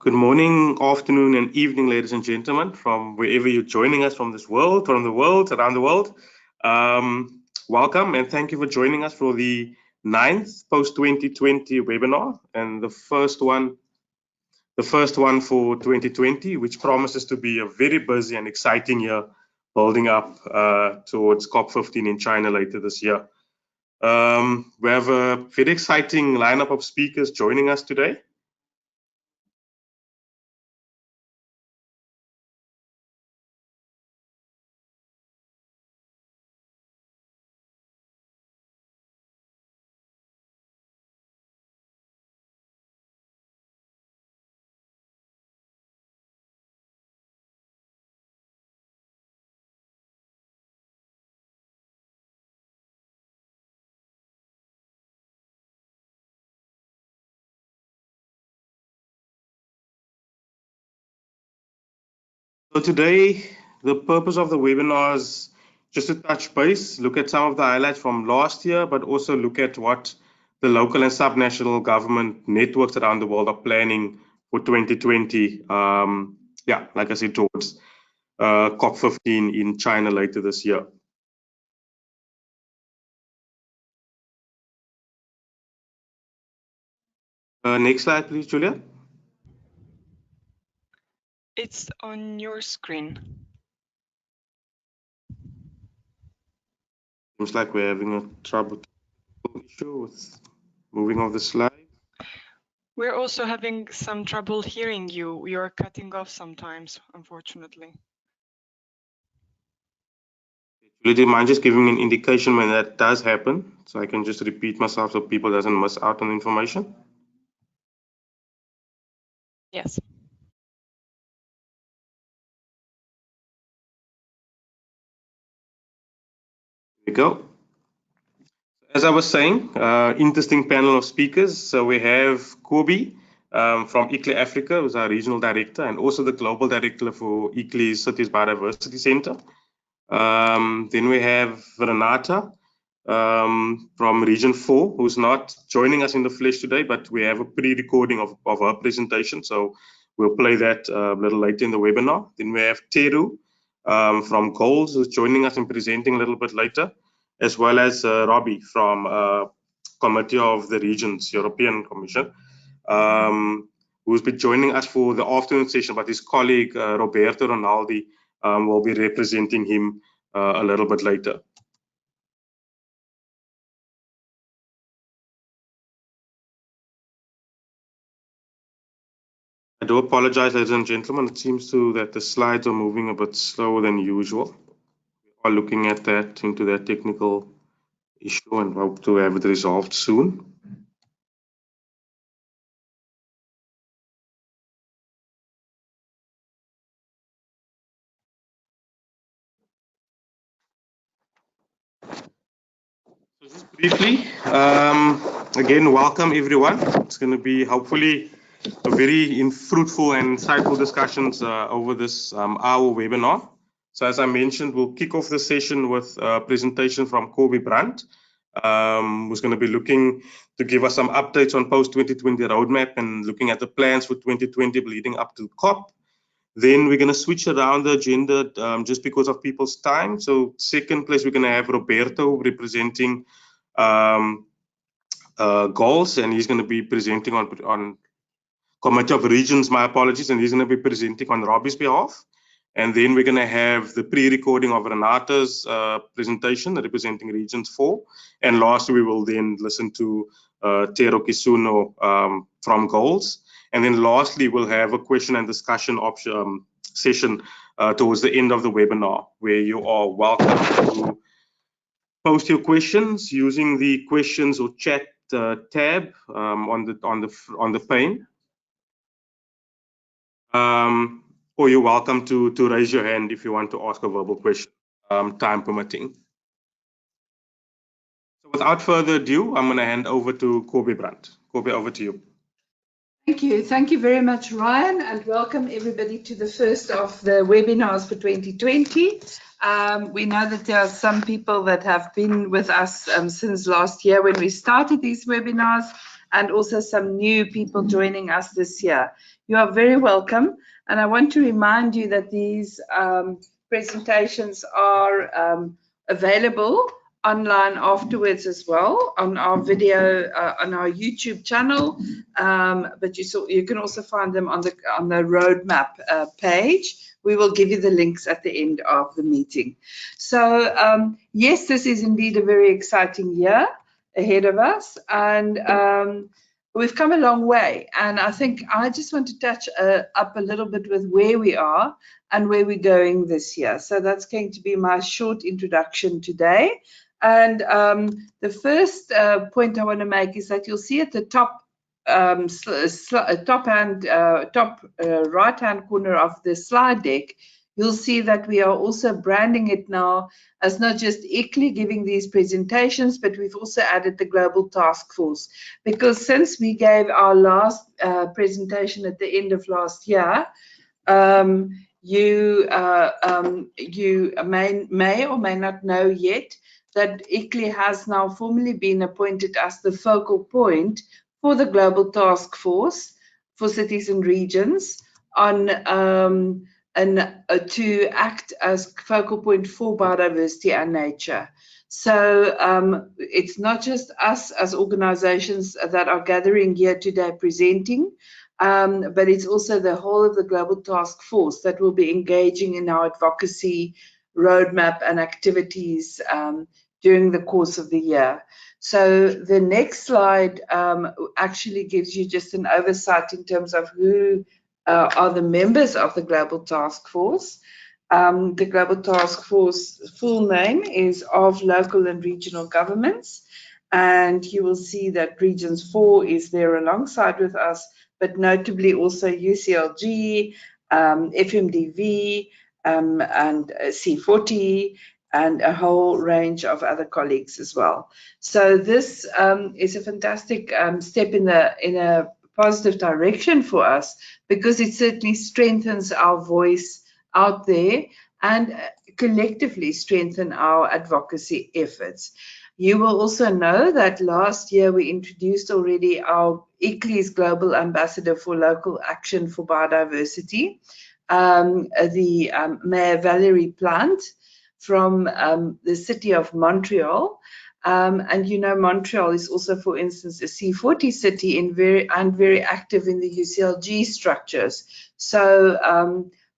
Good morning, afternoon, and evening, ladies and gentlemen, from wherever you're joining us from around the world. Welcome and thank you for joining us for the 9th post 2020 webinar and the first one for 2020, which promises to be a very busy and exciting year building up towards COP15 in China later this year. We have a very exciting lineup of speakers joining us today. So today, the purpose of the webinar is just to touch base, look at some of the highlights from last year, but also look at what the local and subnational government networks around the world are planning for 2020. Like I said, towards COP15 in China later this year. Next slide, please, Julia. It's on your screen. Seems like we're having a trouble issue with moving of the slide. We're also having some trouble hearing you. You're cutting off sometimes, unfortunately. Julia, do you mind just giving me an indication when that does happen, so I can just repeat myself so people doesn't miss out on information? Yes. Here we go. As I was saying, interesting panel of speakers. So we have Kobe from ICLEI Africa, who's our regional director, and also the global director for ICLEI Cities Biodiversity Center. Then we have Renata from Region 4, who's not joining us in the flesh today, but we have a pre-recording of her presentation. So we'll play that a little later in the webinar. Then we have Teru from Goals, who's joining us and presenting a little bit later, as well as Robbie from Committee of the Regions, European Commission, who's been joining us for the afternoon session, but his colleague Roberto Ronaldi will be representing him a little bit later. I do apologize, ladies and gentlemen. It seems that the slides are moving a bit slower than usual. We are looking at that into that technical issue and hope to have it resolved soon. So just briefly, again, welcome everyone. It's going to be hopefully a very fruitful and insightful discussions over this hour webinar. So as I mentioned, we'll kick off the session with a presentation from Kobe Brandt, who's going to be looking to give us some updates on post-2020 roadmap and looking at the plans for 2020 leading up to COP. Then we're going to switch around the agenda just because of people's time. So second place, we're going to have Roberto representing goals, and he's going to be presenting on Committee of Regions, my apologies, and he's going to be presenting on Robbie's behalf. And then we're going to have the pre-recording of Renata's presentation representing Regions 4. And lastly, we will then listen to Tero Kisuno from Goals. And then lastly, we'll have a question and discussion session towards the end of the webinar, where you are welcome to post your questions using the questions or chat tab on the pane. Or you're welcome to raise your hand if you want to ask a verbal question, time permitting. So without further ado, I'm going to hand over to Kobe Brandt. Kobe, over to you. Thank you. Thank you very much, Ryan, and welcome everybody to the first of the webinars for 2020. We know that there are some people that have been with us since last year when we started these webinars, and also some new people joining us this year. you are very welcome. And I want to remind you that these presentations are available online afterwards as well on our video on our YouTube channel. But you can also find them on the roadmap page. We will give you the links at the end of the meeting. So yes, this is indeed a very exciting year ahead of us, and we've come a long way. And I think I just want to touch up a little bit with where we are and where we're going this year. So that's going to be my short introduction today. And the first point I want to make is that you'll see at the top right-hand corner of the slide deck, you'll see that we are also branding it now as not just ICLEI giving these presentations, but we've also added the Global Task Force. Because since we gave our last presentation at the end of last year, you may or may not know yet that ICLEI has now formally been appointed as the focal point for the Global Task Force for cities and regions on to act as focal point for biodiversity and nature. So it's not just us as organizations that are gathering here today presenting, but it's also the whole of the Global Task Force that will be engaging in our advocacy roadmap and activities during the course of the year. So the next slide actually gives you just an oversight in terms of who are the members of the Global Task Force. The Global Task Force full name is of Local and Regional Governments, and you will see that Regions 4 is there alongside with us, but notably also UCLG, FMDV, and C40, and a whole range of other colleagues as well. So this is a fantastic step in a positive direction for us, because it certainly strengthens our voice out there and collectively strengthen our advocacy efforts. You will also know that last year we introduced already our ICLEI's Global Ambassador for Local Action for Biodiversity, Mayor Valerie Plante from the city of Montreal. And you know, Montreal is also, for instance, a C40 city and very active in the UCLG structures. So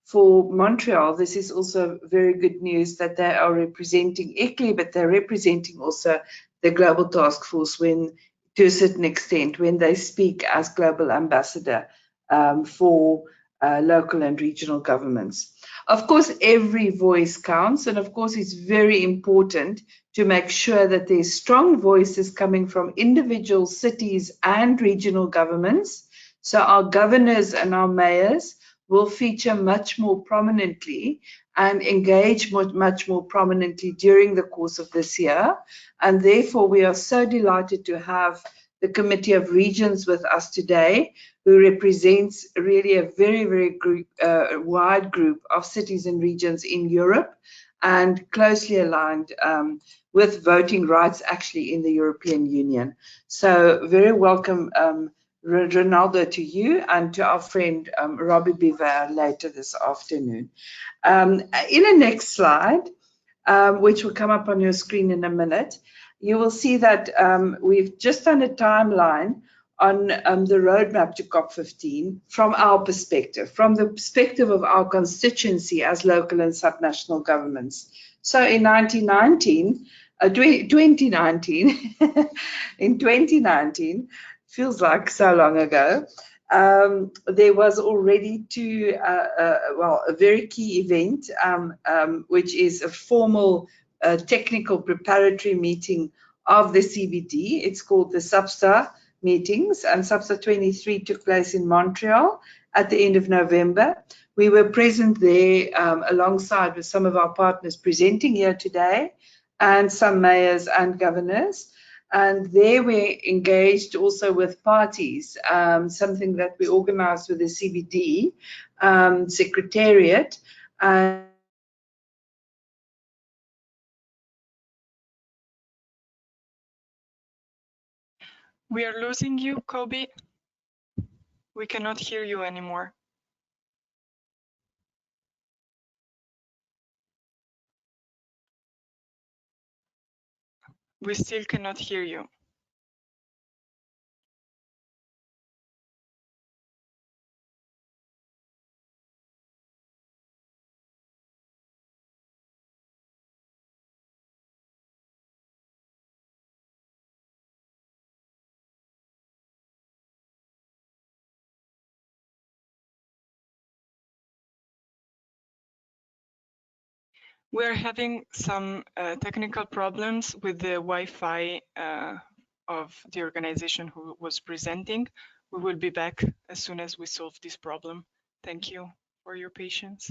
for Montreal, this is also very good news that they are representing ICLEI, but they're representing also the Global Task Force to a certain extent, when they speak as Global Ambassador for local and regional governments. Of course, every voice counts, and of course, it's very important to make sure that there's strong voices coming from individual cities and regional governments. So our governors and our mayors will feature much more prominently and engage much more prominently during the course of this year. And therefore, we are so delighted to have the Committee of Regions with us today, who represents really a very wide group of cities and regions in Europe, and closely aligned with voting rights actually in the European Union. So very welcome, Ronaldo, to you, and to our friend Robbie Biver later this afternoon. In the next slide, which will come up on your screen in a minute, you will see that we've just done a timeline on the roadmap to COP15 from our perspective, from the perspective of our constituency as local and subnational governments. So in 2019, in 2019, feels like so long ago, there was already a very key event, which is a formal technical preparatory meeting of the CBD. It's called the SUBSTA meetings, and SUBSTA 23 took place in Montreal at the end of November. We were present there alongside with some of our partners presenting here today, and some mayors and governors. And there we engaged also with parties, something that we organized with the CBD Secretariat. We are losing you, Kobe. We cannot hear you anymore. We still cannot hear you. We're having some technical problems with the Wi-Fi of the organization who was presenting. We will be back as soon as we solve this problem. Thank you for your patience.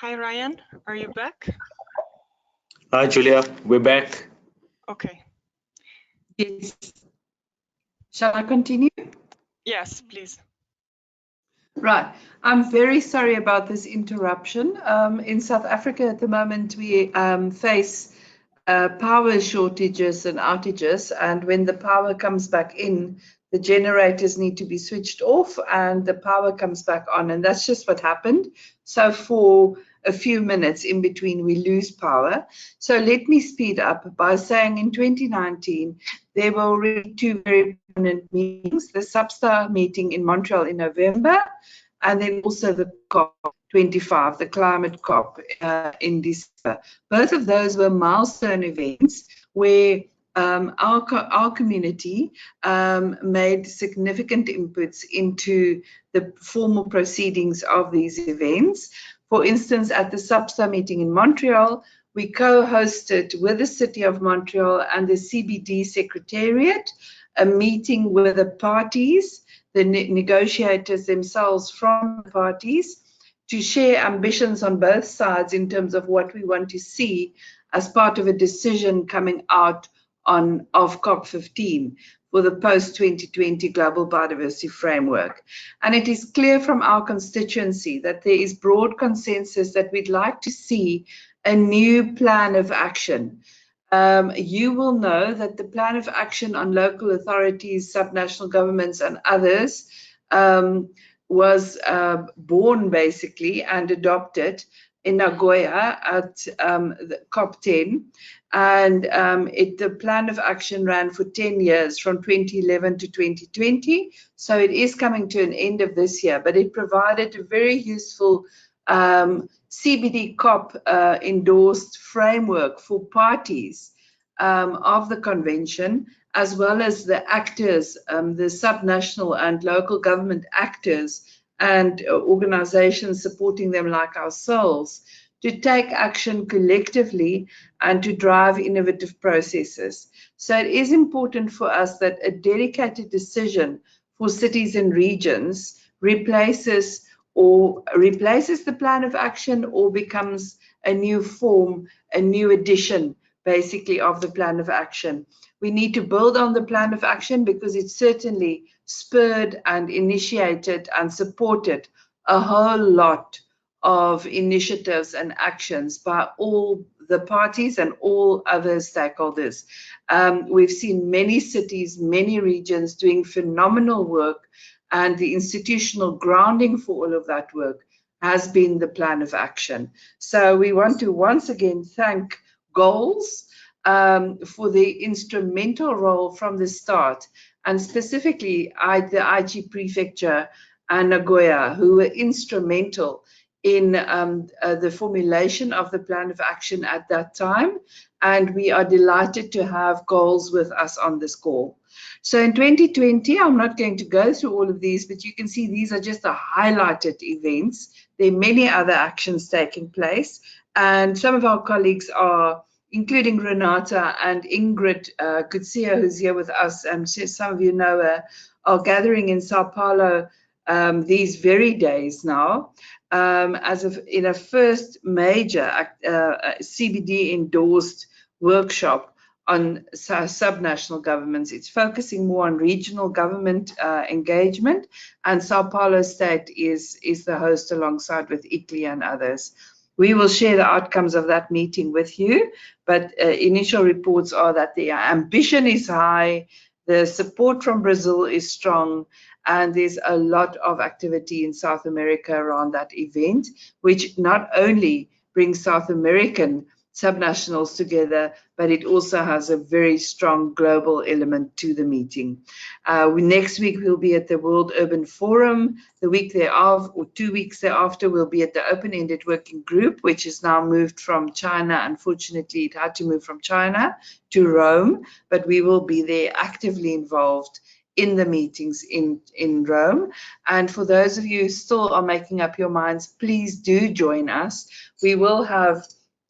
Hi, Ryan. Are you back? Hi, Julia. We're back. Okay. Yes. Shall I continue? Yes, please. Right. I'm very sorry about this interruption. In South Africa at the moment, we face power shortages and outages, and when the power comes back in, the generators need to be switched off and the power comes back on, and that's just what happened. So for a few minutes in between, we lose power. So let me speed up by saying in 2019, there were already two very prominent meetings, the Substar meeting in Montreal in November, and then also the COP25, the climate COP in December. Both of those were milestone events where our community made significant inputs into the formal proceedings of these events. For instance, at the SAPSA meeting in Montreal, we co-hosted with the City of Montreal and the CBD Secretariat a meeting with the parties, the negotiators themselves from the parties, to share ambitions on both sides in terms of what we want to see as part of a decision coming out of COP15 for the post-2020 Global Biodiversity Framework. And it is clear from our constituency that there is broad consensus that we'd like to see a new plan of action. You will know that the plan of action on local authorities, subnational governments and others was born basically and adopted in Nagoya at the COP10. And the plan of action ran for 10 years, from 2011 to 2020. So it is coming to an end of this year, but it provided a very useful CBD COP endorsed framework for parties of the convention, as well as the actors, the subnational and local government actors and organizations supporting them like ourselves, to take action collectively and to drive innovative processes. So it is important for us that a dedicated decision for cities and regions replaces the plan of action or becomes a new form, a new edition, basically, of the plan of action. We need to build on the plan of action because it certainly spurred and initiated and supported a whole lot of initiatives and actions by all the parties and all other stakeholders. We've seen many cities, many regions doing phenomenal work, and the institutional grounding for all of that work has been the plan of action. So we want to once again thank Goals for the instrumental role from the start, and specifically the Aichi Prefecture and Nagoya, who were instrumental in the formulation of the plan of action at that time. And we are delighted to have Goals with us on this call. So in 2020, I'm not going to go through all of these, but you can see these are just the highlighted events. There are many other actions taking place, and some of our colleagues are, including Renata and Ingrid Kutsia, who's here with us, and some of you know her, are gathering in Sao Paulo these very days now, in a first major CBD endorsed workshop on subnational governments. It's focusing more on regional government engagement, and Sao Paulo State is the host alongside with ICLEI and others. We will share the outcomes of that meeting with you, but initial reports are that the ambition is high, the support from Brazil is strong, and there's a lot of activity in South America around that event, which not only brings South American subnationals together, but it also has a very strong global element to the meeting. Next week, we'll be at the World Urban Forum. The week thereafter, or 2 weeks thereafter, we'll be at the Open-Ended Working Group, which is now moved from China. Unfortunately, it had to move from China to Rome, but we will be there actively involved in the meetings in Rome. And for those of you who still are making up your minds, please do join us. We will have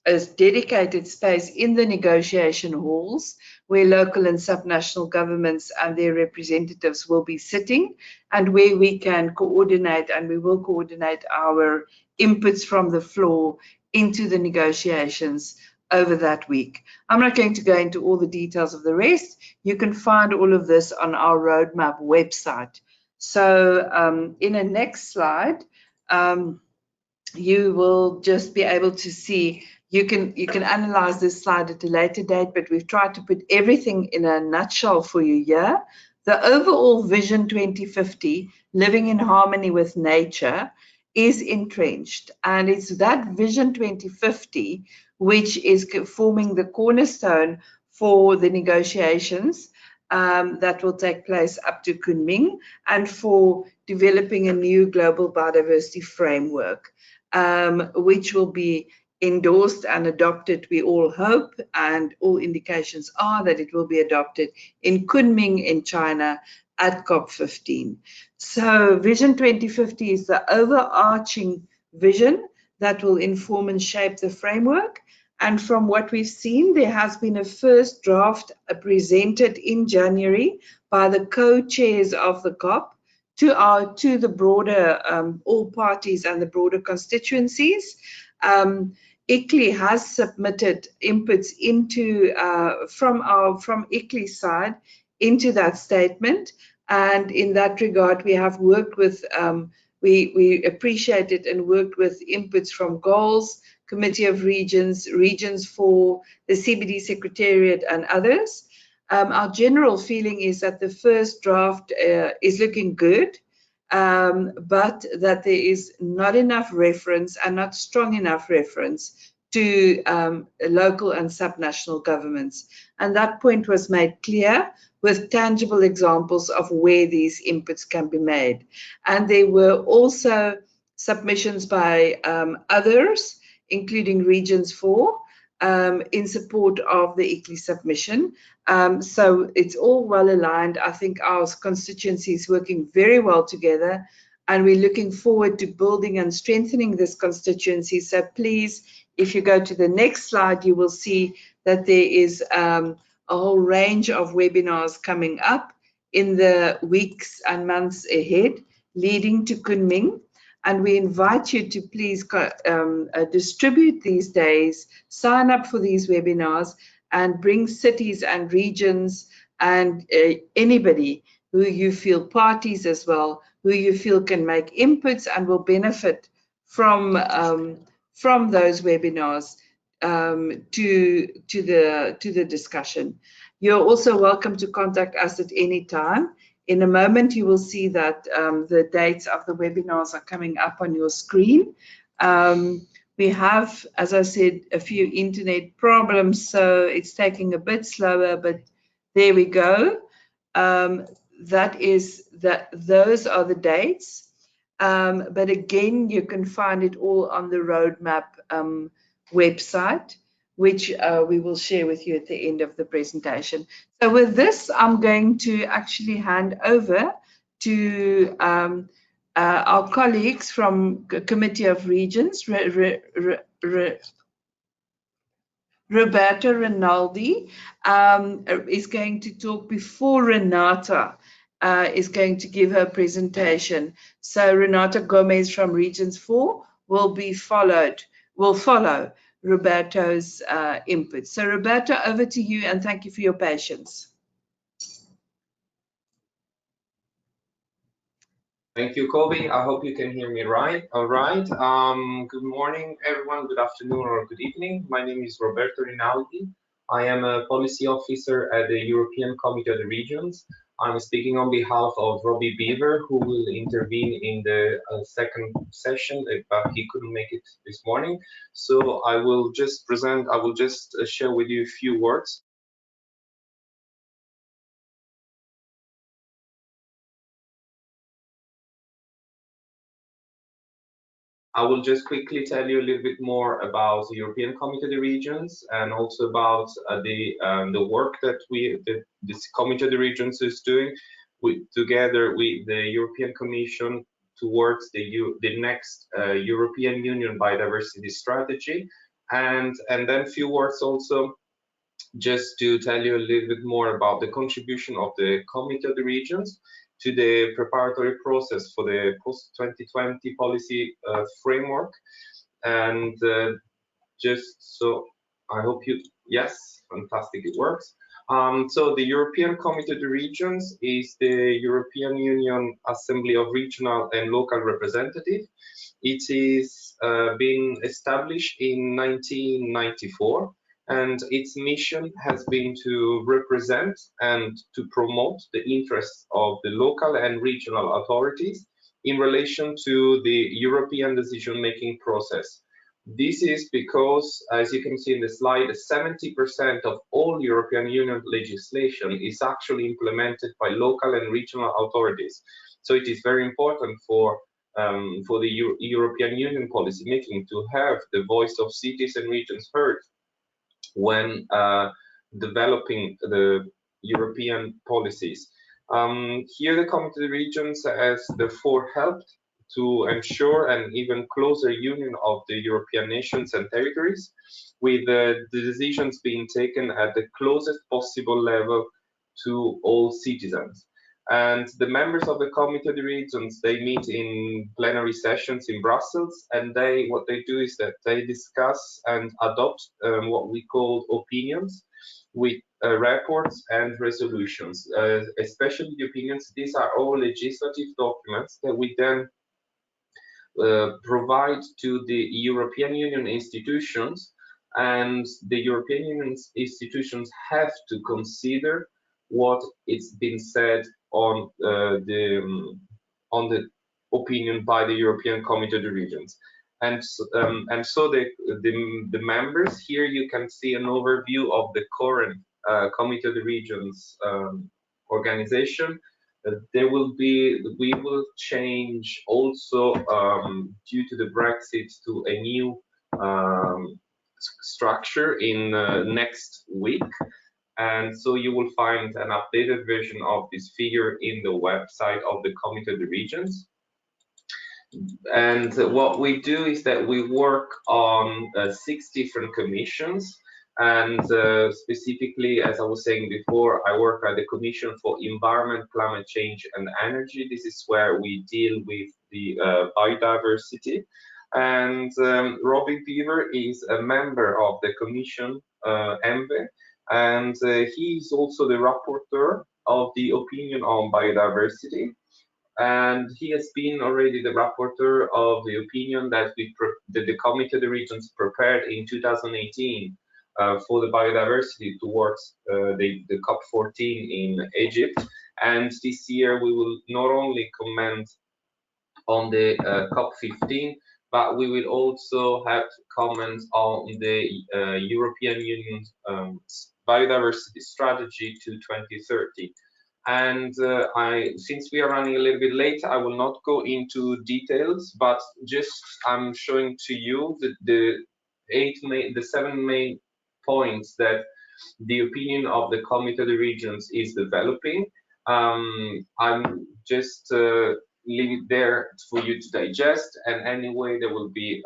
a dedicated space in the negotiation halls where local and subnational governments and their representatives will be sitting, and where we can coordinate, and we will coordinate our inputs from the floor into the negotiations over that week. I'm not going to go into all the details of the rest. You can find all of this on our roadmap website. So in the next slide, you will just be able to see, you can analyze this slide at a later date, but we've tried to put everything in a nutshell for you here. The overall Vision 2050, living in harmony with nature, is entrenched, and it's that Vision 2050 which is forming the cornerstone for the negotiations that will take place up to Kunming, and for developing a new global biodiversity framework, which will be endorsed and adopted, we all hope, and all indications are that it will be adopted in Kunming in China at COP15. So Vision 2050 is the overarching vision that will inform and shape the framework. And from what we've seen, there has been a first draft presented in January by the co-chairs of the COP to the broader, all parties and the broader constituencies. ICLEI has submitted inputs into from ICLEI's side into that statement, and in that regard, we have worked with we appreciated and worked with inputs from Goals, Committee of Regions, Regions 4, the CBD Secretariat, and others. Our general feeling is that the first draft is looking good, but that there is not enough reference and not strong enough reference to local and subnational governments. And that point was made clear with tangible examples of where these inputs can be made. And there were also submissions by others, including Regions 4, in support of the ICLEI submission. So it's all well aligned. I think our constituency is working very well together, and we're looking forward to building and strengthening this constituency. So please, if you go to the next slide, you will see that there is a whole range of webinars coming up in the weeks and months ahead, leading to Kunming. And we invite you to please distribute these days, sign up for these webinars, and bring cities and regions and anybody who you feel, parties as well, who you feel can make inputs and will benefit from those webinars to the discussion. You're also welcome to contact us at any time. In a moment, you will see that the dates of the webinars are coming up on your screen. We have, as I said, a few internet problems, so it's taking a bit slower, but there we go. Those are the dates. But again, you can find it all on the roadmap website, which we will share with you at the end of the presentation. So with this, I'm going to actually hand over to our colleagues from Committee of Regions, Roberta Rinaldi is going to talk before Renata is going to give her presentation. So Renata Gomez from Regions 4 will follow Roberto's input. So Roberta, over to you, and thank you for your patience. Thank you, Kobe. I hope you can hear me right. All right. Good morning, everyone. Good afternoon or good evening. My name is Roberto Rinaldi. I am a policy officer at the European Committee of the Regions. I'm speaking on behalf of Robbie Beaver, who will intervene in the second session, but he couldn't make it this morning. So I will just share with you a few words. I will just quickly tell you a little bit more about the European Committee of the Regions and also about the work that this Committee of the Regions is doing together with the European Commission towards the next European Union biodiversity strategy, and then a few words also just to tell you a little bit more about the contribution of the Committee of the Regions to the preparatory process for the post-2020 policy framework. And just so I hope yes, fantastic, it works. So the European Committee of the Regions is the European Union Assembly of Regional and Local Representatives. It is been established in 1994. And its mission has been to represent and to promote the interests of the local and regional authorities in relation to the European decision-making process. This is because, as you can see in the slide, 70% of all European Union legislation is actually implemented by local and regional authorities. So it is very important for for the European Union policy making to have the voice of cities and regions heard when developing the European policies. Here the Committee of the Regions has therefore helped to ensure an even closer union of the European nations and territories, with the decisions being taken at the closest possible level to all citizens. And the members of the Committee of the Regions, they meet in plenary sessions in Brussels, and what they do is that they discuss and adopt what we call opinions with reports and resolutions, especially the opinions. These are all legislative documents that we then provide to the European Union institutions, and the European Union institutions have to consider what it's been said on the opinion by the European Committee of the Regions. And so the members, here you can see an overview of the current Committee of the Regions organization. We will change also due to the Brexit to a new structure in next week. And so you will find an updated version of this figure in the website of the Committee of the Regions. And what we do is that we work on 6 different commissions. And specifically, as I was saying before, I work at the Commission for Environment, Climate Change and Energy. This is where we deal with the biodiversity. And Robbie Beaver is a member of the Commission, ENVE, and he is also the rapporteur of the opinion on biodiversity. And he has been already the rapporteur of the opinion that the Committee of the Regions prepared in 2018 for the biodiversity towards the COP14 in Egypt. And this year we will not only comment on the COP15, but we will also have comments on the European Union's biodiversity strategy to 2030. And since we are running a little bit late, I will not go into details, but just I'm showing to you the 7 main points that the opinion of the Committee of the Regions is developing. I'm just leave it there for you to digest, and anyway there will be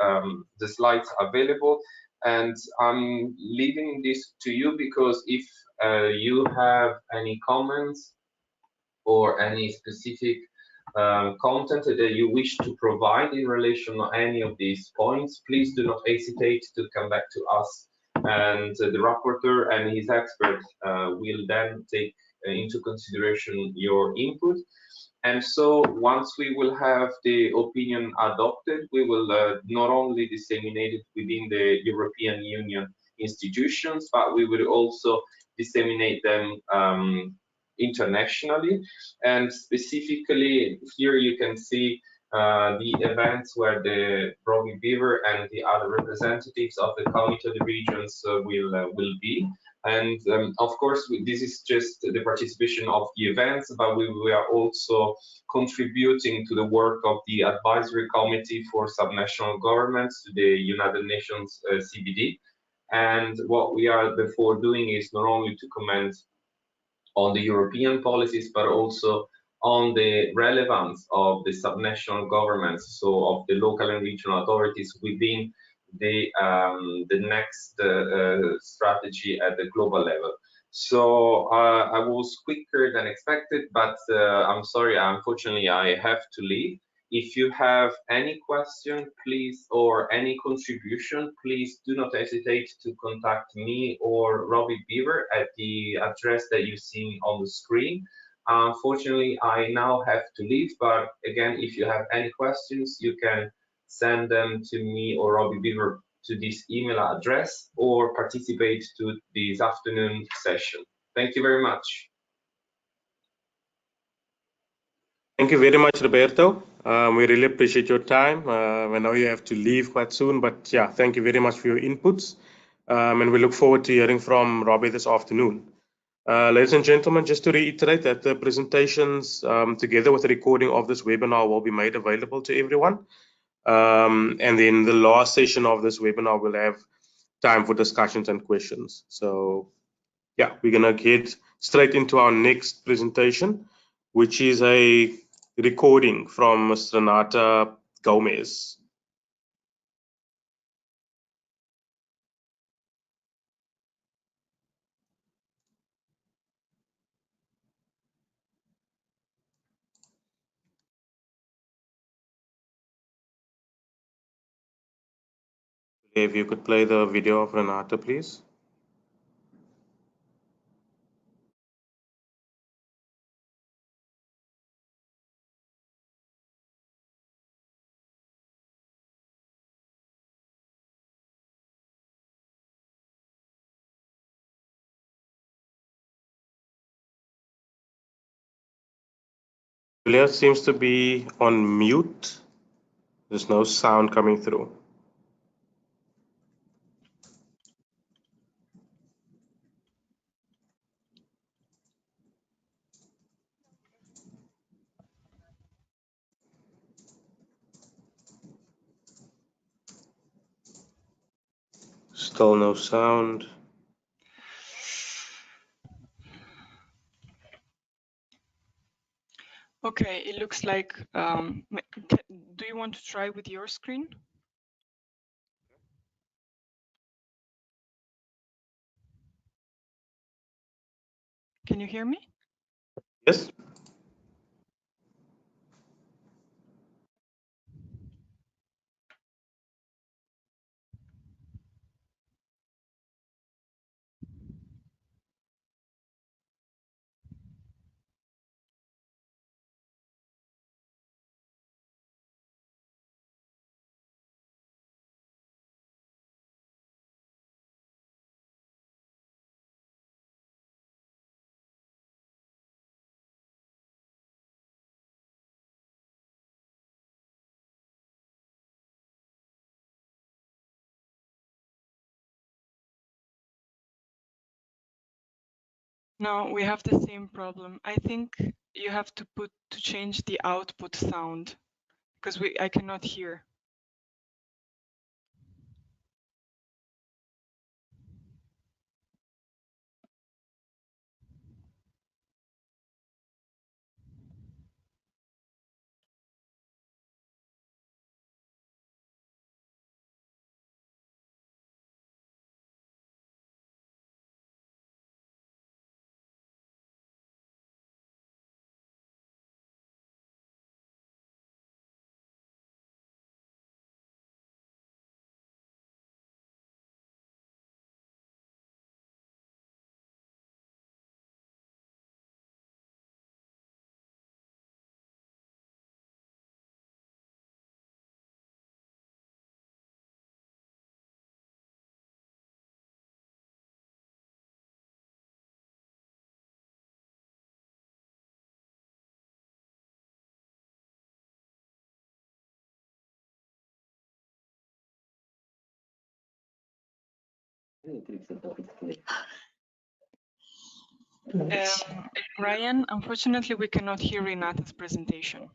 the slides available, and I'm leaving this to you because if you have any comments or any specific content that you wish to provide in relation to any of these points, please do not hesitate to come back to us, and the rapporteur and his expert will then take into consideration your input. And so once we will have the opinion adopted, we will not only disseminate it within the European Union institutions, but we will also disseminate them internationally. And specifically here you can see the events where the Robbie Beaver and the other representatives of the Committee of the Regions will be. And of course, this is just the participation of the events, but we are also contributing to the work of the Advisory Committee for Subnational Governments to the United Nations CBD. And what we are therefore doing is not only to comment on the European policies, but also on the relevance of the subnational governments, so of the local and regional authorities within the next strategy at the global level. So I was quicker than expected, but I'm sorry, unfortunately I have to leave. If you have any question, please, or any contribution, please do not hesitate to contact me or Robbie Beaver at the address that you see on the screen. Unfortunately, I now have to leave, but again, if you have any questions, you can send them to me or Robbie Beaver to this email address or participate to this afternoon session. Thank you very much. Thank you very much, Roberto. We really appreciate your time. I know you have to leave quite soon, but yeah, thank you very much for your inputs. And we look forward to hearing from Robbie this afternoon. Ladies and gentlemen, just to reiterate that the presentations, together with the recording of this webinar, will be made available to everyone. And then the last session of this webinar will have time for discussions and questions. So yeah, we're gonna get straight into our next presentation, which is a recording from Ms. Renata Gomez. If you could play the video of Renata, please. Julia seems to be on mute. There's no sound coming through. Still no sound. Okay, it looks like, do you want to try with your screen? Can you hear me? Yes. No, we have the same problem. I think you have to change the output sound because I cannot hear. Ryan, unfortunately, we cannot hear Renata's presentation.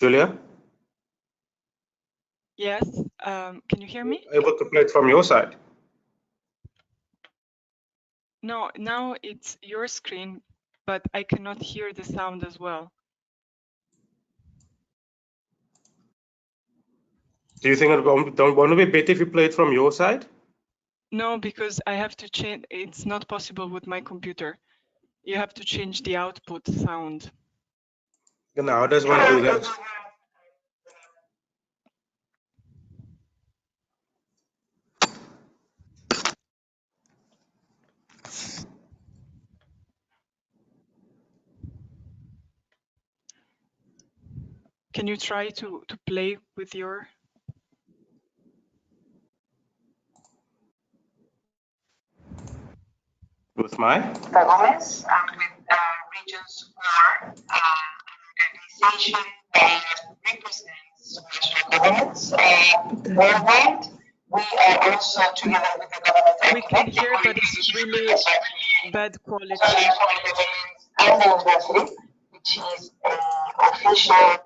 Julia? Yes, can you hear me? Able to play it from your side? No, now it's your screen, but I cannot hear the sound as well. Do you think it won't be better if you play it from your side? No, because I have to change. It's not possible with my computer. You have to change the output sound. Then how does one do that? Can you try to play with your? With my? Gomez with Regions 4 organization based represents national governments worldwide. We are also together with the government. We can hear, but it's really bad quality. And the university, which is an official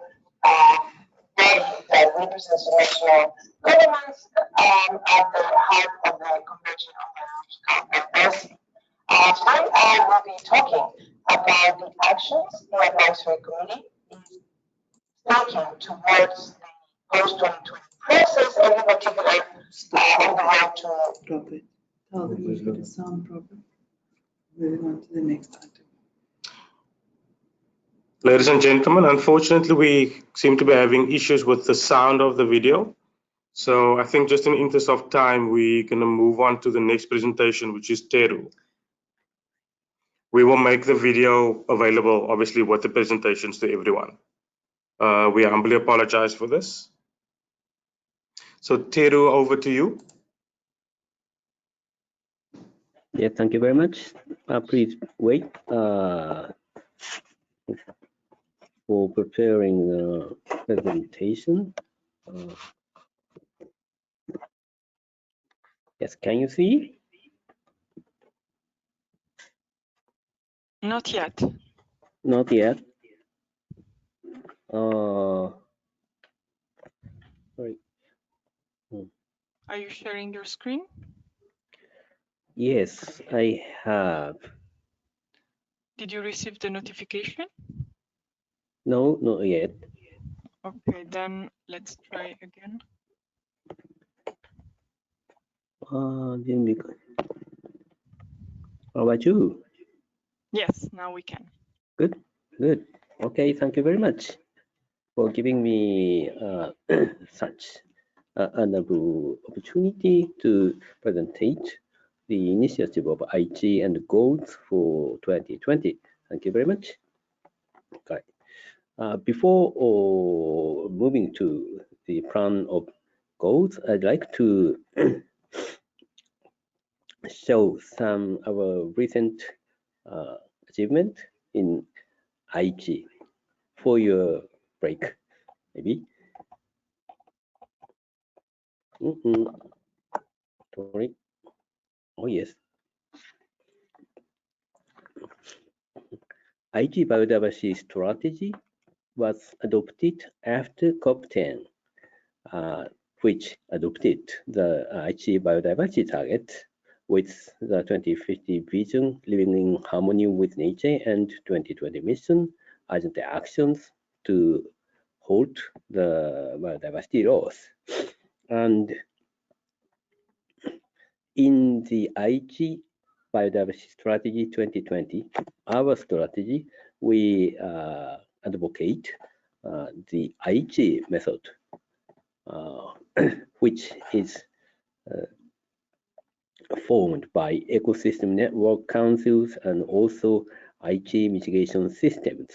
body that represents the national governments at the heart of the Convention on Biological Diversity. Tonight I will be talking about the actions the advisory committee is taking towards the post-2020 process, and in particular on the road to. Drop it. Tell them we've got a sound problem. Moving on to the next item. Ladies and gentlemen, unfortunately, we seem to be having issues with the sound of the video. So I think just in the interest of time, we're going to move on to the next presentation, which is Teru. We will make the video available, obviously, with the presentations to everyone. We humbly apologize for this. So Teru, over to you. Yeah, thank you very much. Please wait for preparing the presentation. Yes, can you see? Not yet. Not yet. Sorry. Are you sharing your screen? Yes, I have. Did you receive the notification? No, not yet. Okay, then let's try again. Didn't be good. How about you? Yes, now we can. Good, good. Okay, thank you very much for giving me such an opportunity to presentate the initiative of IG and goals for 2020. Thank you very much. Okay. Before moving to the plan of goals, I'd like to show some of our recent achievement in IG for your break, maybe. Sorry. Oh yes. IG biodiversity strategy was adopted after COP10, which adopted the IG biodiversity target with the 2050 vision, living in harmony with nature, and 2020 mission as the actions to halt the biodiversity loss. And in the IG biodiversity strategy 2020, our strategy, we advocate the IG method, which is formed by ecosystem network councils and also IG mitigation systems.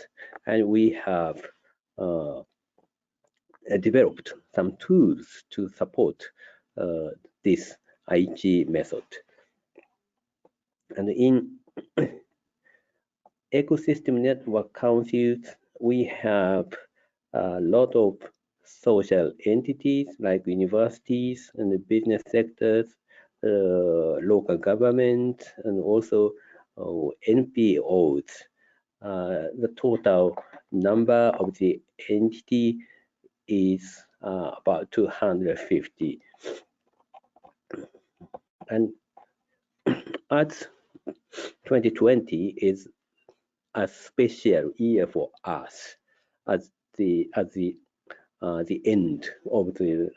And we have developed some tools to support this IG method. And in ecosystem network councils, we have a lot of social entities like universities and the business sectors, local government, and also NPOs. The total number of the entity is about 250. And as 2020 is a special year for us, as the end of the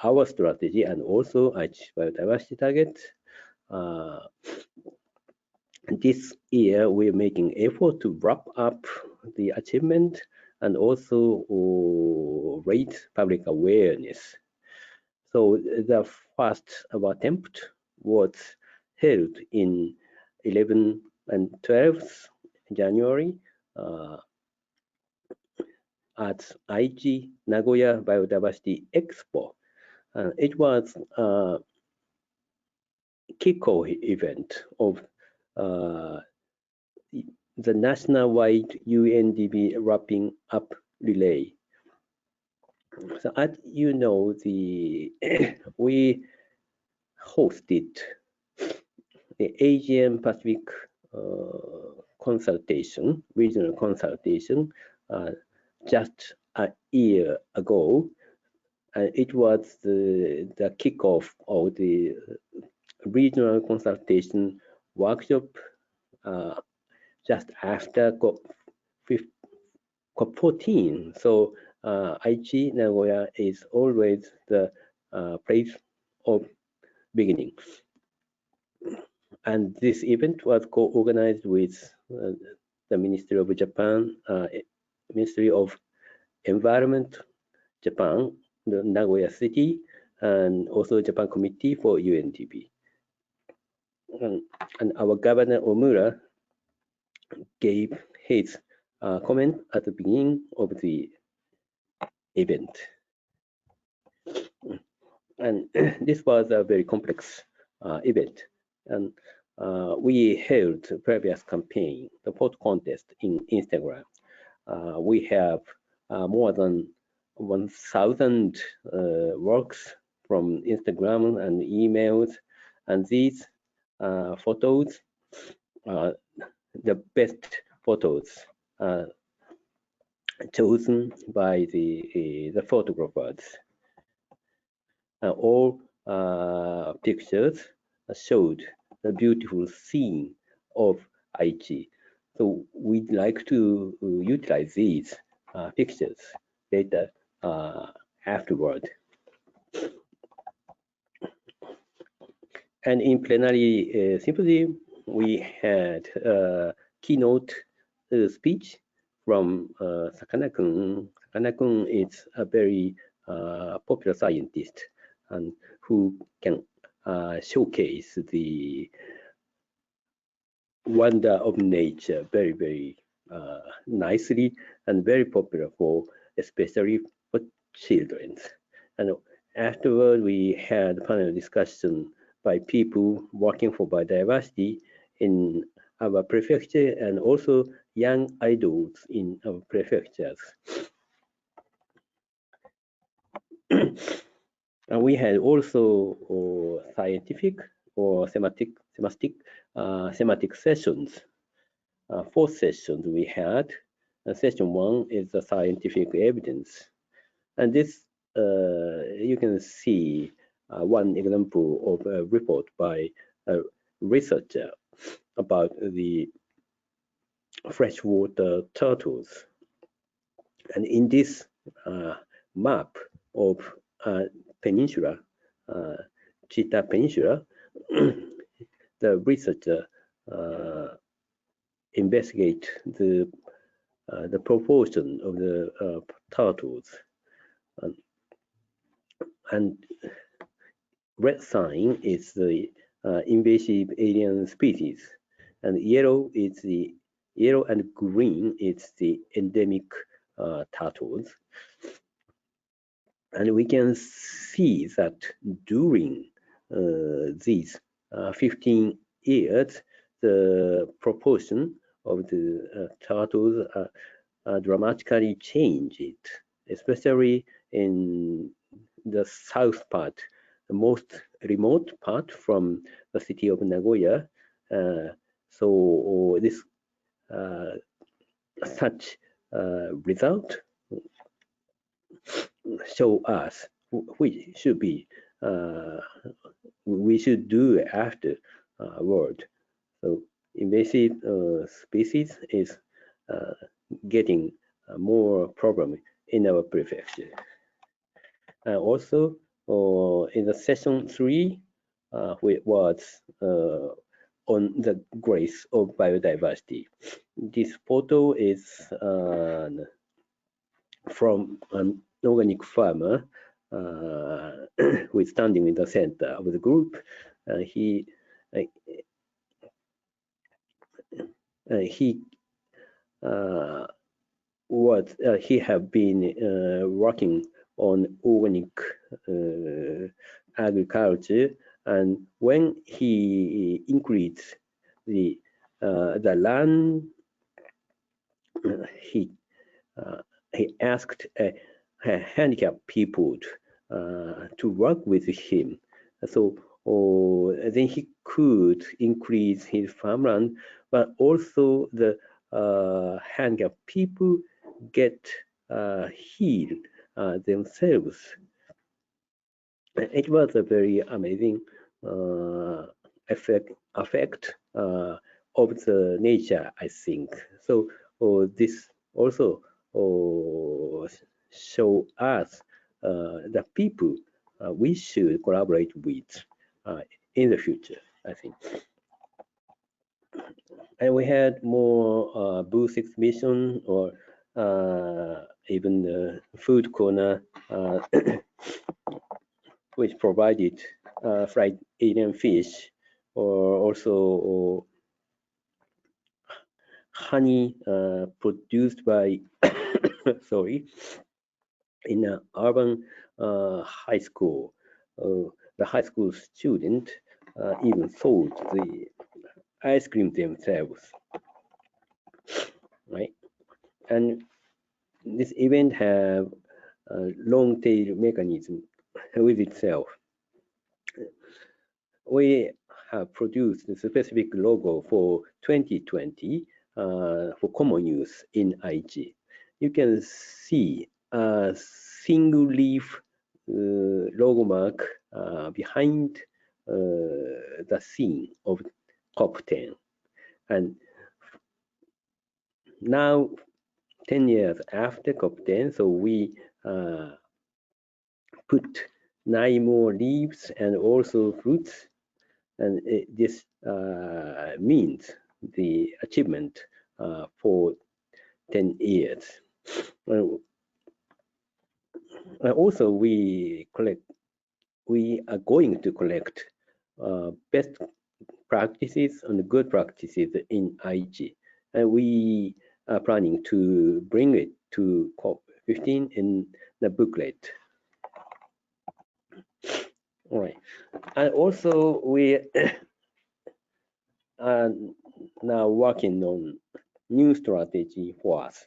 our strategy and also achieve biodiversity target. This year we're making effort to wrap up the achievement and also raise public awareness. So the first attempt was held in 11 and 12th January at IG Nagoya Biodiversity Expo. It was a kickoff event of the nationwide UNDP wrapping up relay. So as you know, we hosted the Asian Pacific consultation, regional consultation, just a year ago. And it was the kickoff of the regional consultation workshop just after COP14. So Aichi, Nagoya is always the place of beginning. And this event was co-organized with the Ministry of Japan, Ministry of Environment, Japan, the Nagoya City, and also Japan Committee for UNDP. And our Governor Omura gave his comment at the beginning of the event. And this was a very complex event. And we held previous campaign, the photo contest in Instagram. We have more than 1,000 works from Instagram and emails, and these photos are the best photos chosen by the photographers. All pictures showed the beautiful scene of Aichi. So we'd like to utilize these pictures later afterward. And in plenary symposium, we had a keynote speech from Sakana-kun. Sakana-kun is a very popular scientist and who can showcase the wonder of nature very, very nicely and very popular for, especially for children. And afterward, we had panel discussion by people working for biodiversity in our prefecture and also young adults in our prefectures. And we had also scientific or thematic sessions. 4 sessions we had. Session 1 is the scientific evidence. And this, you can see one example of a report by a researcher about the freshwater turtles. And in this map of peninsula, Chita Peninsula, the researcher investigate the proportion of the turtles. And red sign is the invasive alien species, and yellow and green is the endemic turtles. And we can see that during these 15 years, the proportion of the turtles dramatically changed, especially in the south part, the most remote part from the city of Nagoya. So this such result show us which should be we should do after world. So invasive species is getting more problem in our prefecture. Also, in the session 3, which was on the grace of biodiversity. This photo is from an organic farmer who is standing in the center of the group. He have been working on organic agriculture, and when he increased the land, he asked handicapped people to work with him. So then he could increase his farmland, but also the handicapped people get healed themselves. It was a very amazing effect of the nature, I think. So this also show us the people we should collaborate with in the future, I think. And we had more booth exhibition or even the food corner which provided fried alien fish or also honey produced by sorry, in an urban high school. The high school student even sold the ice cream themselves, right? And this event have a long tail mechanism with itself. We have produced a specific logo for 2020 for common use in IG. You can see a single leaf logo mark behind the scene of COP10. And now, 10 years after COP10, so we put 9 more leaves and also fruits, and this means the achievement for 10 years. Also, we are going to collect best practices and good practices in IG, and we are planning to bring it to COP15 in the booklet. All right, and also we are now working on new strategy for us.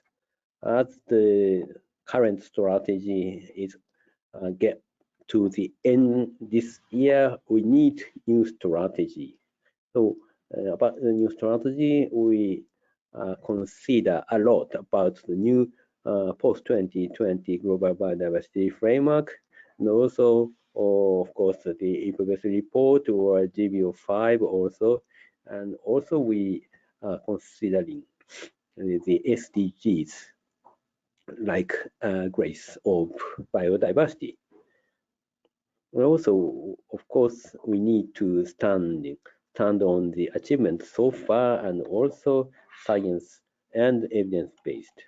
As the current strategy is get to the end this year, we need new strategy. So about the new strategy, we consider a lot about the new post-2020 global biodiversity framework, and also, of course, the IPBES report or GBO5 also, and also we are considering the SDGs like grace of biodiversity. And also, of course, we need to stand on the achievements so far and also science and evidence-based.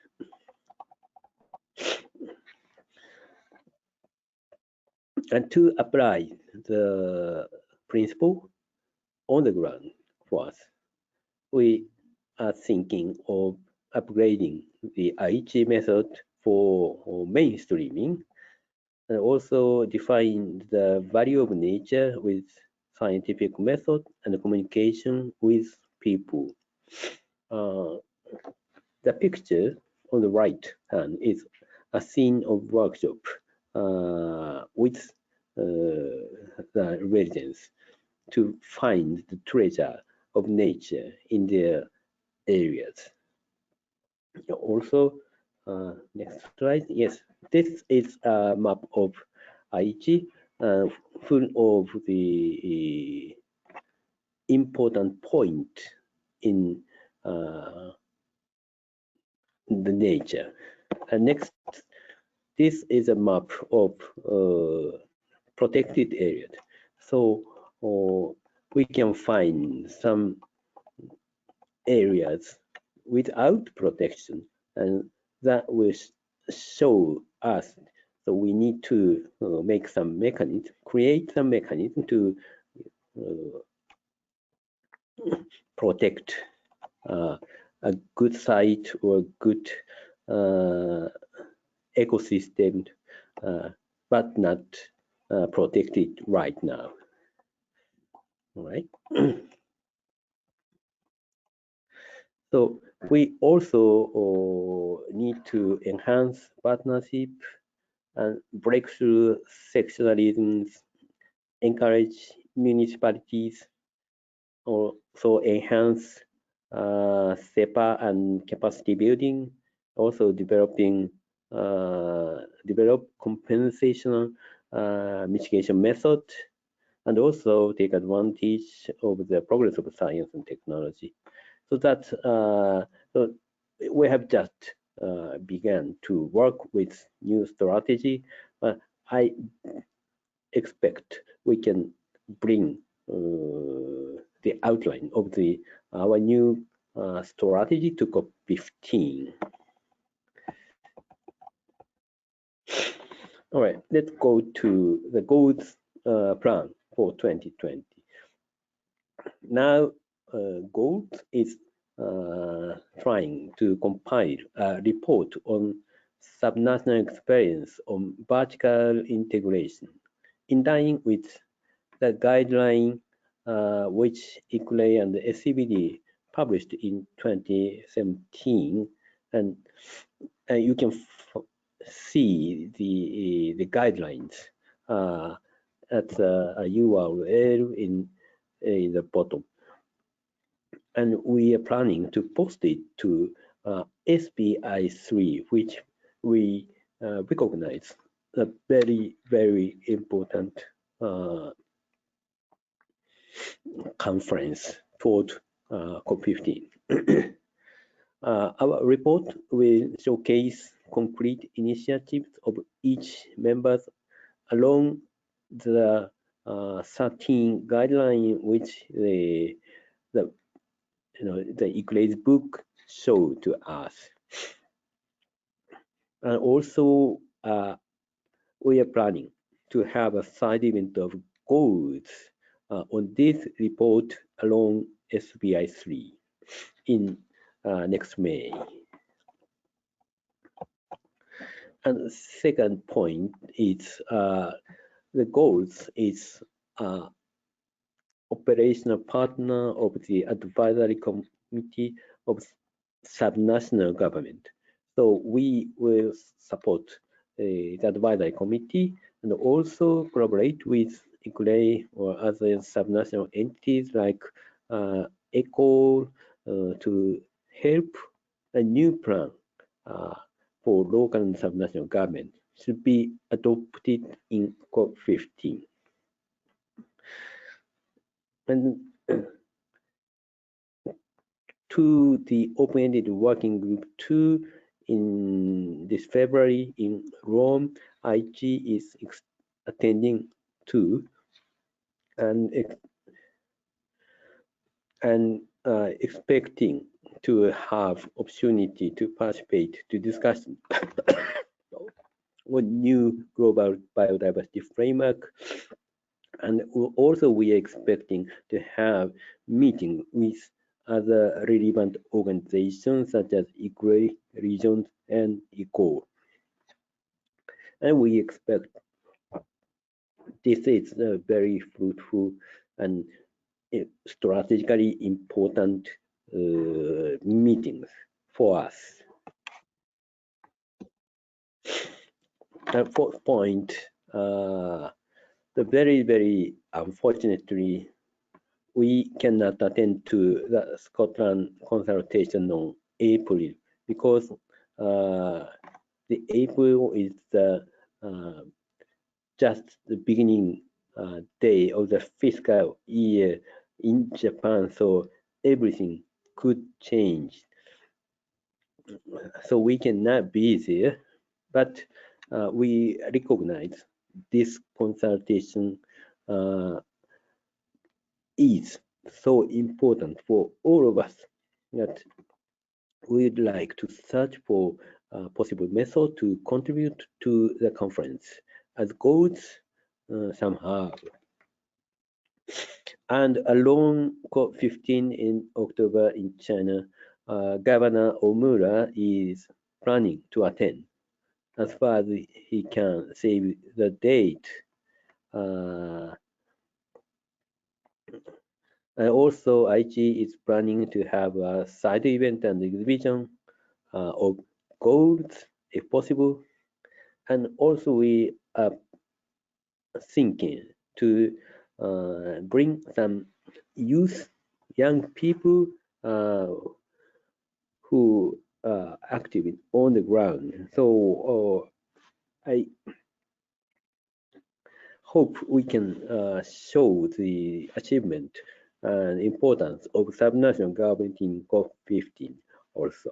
And to apply the principle on the ground for us, we are thinking of upgrading the Aichi method for mainstreaming, and also define the value of nature with scientific method and communication with people. The picture on the right hand is a scene of workshop with the residents to find the treasure of nature in their areas. Also, next slide. Yes, this is a map of Aichi, full of the important point in the nature. And next, this is a map of protected areas. So we can find some areas without protection, and that will show us. So we need to make some mechanism, create some mechanism to protect a good site or good ecosystem, but not protected right now. All right. So we also need to enhance partnership and breakthrough sectionalisms, encourage municipalities, also enhance SEPA and capacity building, also develop compensational mitigation method, and also take advantage of the progress of science and technology. So that so we have just began to work with new strategy, but I expect we can bring the outline of our new strategy to COP15. All right, let's go to the goals plan for 2020. Now, goals is trying to compile a report on subnational experience on vertical integration in line with the guideline which ICLEI and the SCBD published in 2017, and you can see the guidelines at a URL in the bottom, and we are planning to post it to SBI3, which we recognize a very important conference toward COP15. Our report will showcase concrete initiatives of each member along the 13 guidelines which the ICLEI's book showed to us. And also, we are planning to have a side event of goals on this report along SBI3 in next May. And second point is the goals is operational partner of the advisory committee of subnational government. So we will support the advisory committee and also collaborate with ICLEI or other subnational entities like ECHO to help a new plan for local and subnational government should be adopted in COP15. And to the open-ended working group 2 in this February in Rome, IG is attending too, and expecting to have opportunity to participate to discuss on new global biodiversity framework. And also we are expecting to have meeting with other relevant organizations such as ICLEI, regions, and ECHO. And we expect this is a very fruitful and strategically important meetings for us. And fourth point, the very unfortunately, we cannot attend to the Scotland consultation on April because the April is the just the beginning day of the fiscal year in Japan, so everything could change. So we cannot be there, but we recognize this consultation is so important for all of us that we'd like to search for possible method to contribute to the conference as goals somehow. And along COP15 in October in China, Governor Omura is planning to attend as far as he can save the date. And also, IG is planning to have a side event and exhibition of goals, if possible. and also we are thinking to bring some young people who are active on the ground. So I hope we can show the achievement and importance of subnational government in COP15 also.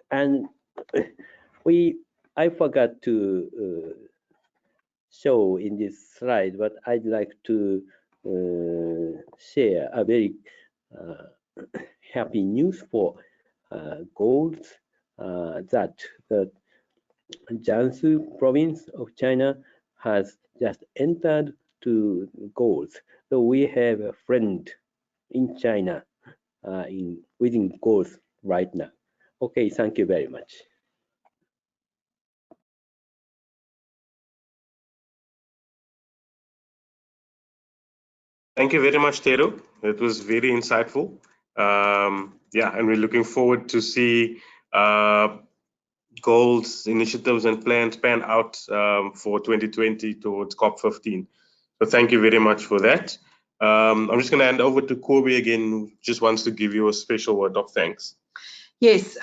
And I forgot to show in this slide, but I'd like to share a very happy news for goals that the Jiangsu province of China has just entered to goals. So we have a friend in China within goals right now. Okay, thank you very much. Thank you very much, Tero. It was very insightful. Yeah, and we're looking forward to see goals, initiatives, and plans pan out for 2020 towards COP15. So thank you very much for that. I'm just going to hand over to Kobe again, who just wants to give you a special word of thanks. Yes,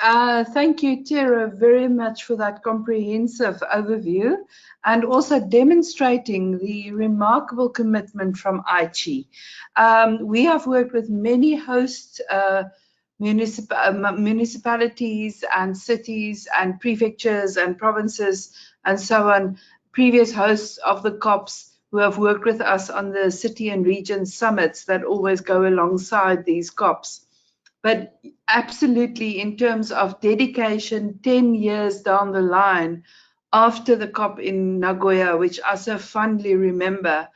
thank you, Tara, very much for that comprehensive overview and also demonstrating the remarkable commitment from Aichi. We have worked with many host municipalities and cities and prefectures and provinces and so on, previous hosts of the COPs who have worked with us on the city and region summits that always go alongside these COPs. But absolutely, in terms of dedication, 10 years down the line, after the COP in Nagoya, which I so fondly remember,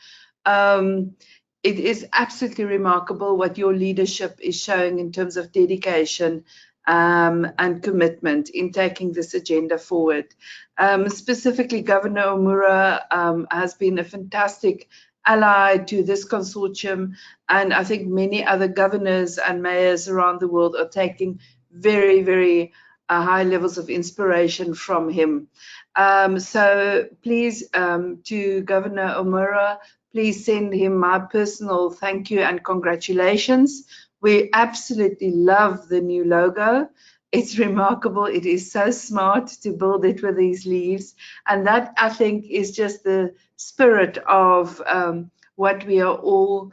it is absolutely remarkable what your leadership is showing in terms of dedication and commitment in taking this agenda forward. Specifically, Governor Omura has been a fantastic ally to this consortium, and I think many other governors and mayors around the world are taking very, very high levels of inspiration from him. So please, to Governor Omura, please send him my personal thank you and congratulations. We absolutely love the new logo. It's remarkable. It is so smart to build it with these leaves. And that, I think, is just the spirit of what we are all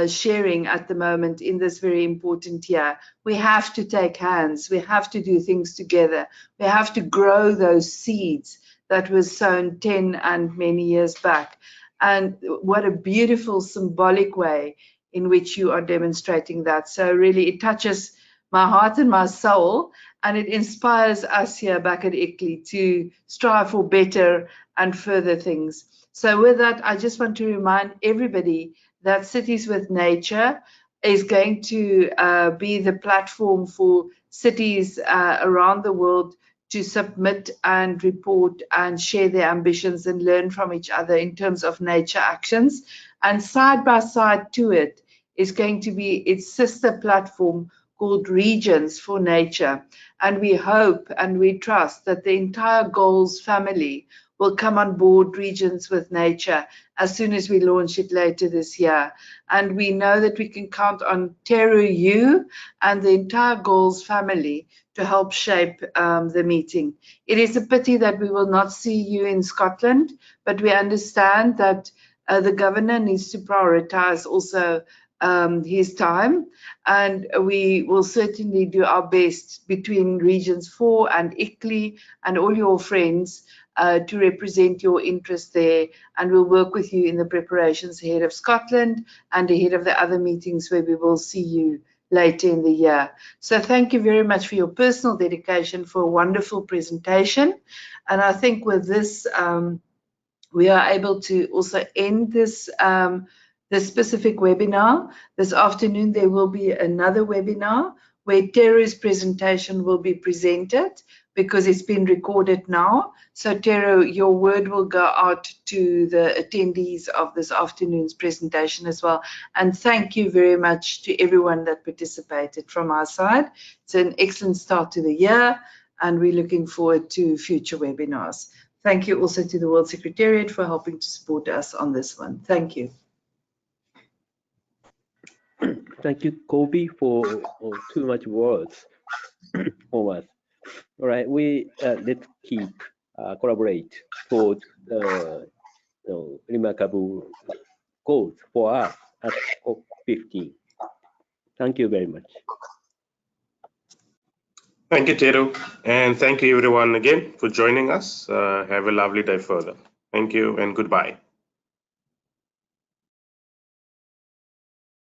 sharing at the moment in this very important year. We have to take hands. We have to do things together. We have to grow those seeds that were sown 10 and many years back. And what a beautiful symbolic way in which you are demonstrating that. So really it touches my heart and my soul, and it inspires us here back at ICLEI to strive for better and further things. So with that, I just want to remind everybody that Cities with Nature is going to be the platform for cities around the world to submit and report and share their ambitions and learn from each other in terms of nature actions. And side by side to it is going to be its sister platform called Regions for Nature. And we hope and we trust that the entire Goals family will come on board Regions with Nature as soon as we launch it later this year. And we know that we can count on Teru, you, and the entire Goals family to help shape the meeting. It is a pity that we will not see you in Scotland, but we understand that the governor needs to prioritize also his time, and we will certainly do our best between Regions 4 and ICLEI and all your friends to represent your interest there, and we'll work with you in the preparations ahead of Scotland and ahead of the other meetings where we will see you later in the year. So thank you very much for your personal dedication, for a wonderful presentation. And I think with this, we are able to also end this this specific webinar. This afternoon, there will be another webinar where Teru's presentation will be presented because it's been recorded now. So Teru, your word will go out to the attendees of this afternoon's presentation as well. And thank you very much to everyone that participated from our side. It's an excellent start to the year. and we're looking forward to future webinars. Thank you also to the World Secretariat for helping to support us on this one. Thank you. Thank you, Kobe, for too much words for us. All right, let's keep collaborate toward remarkable goals for us at COP15. Thank you very much. Thank you, Teru. And thank you everyone again for joining us. Have a lovely day further. Thank you and goodbye.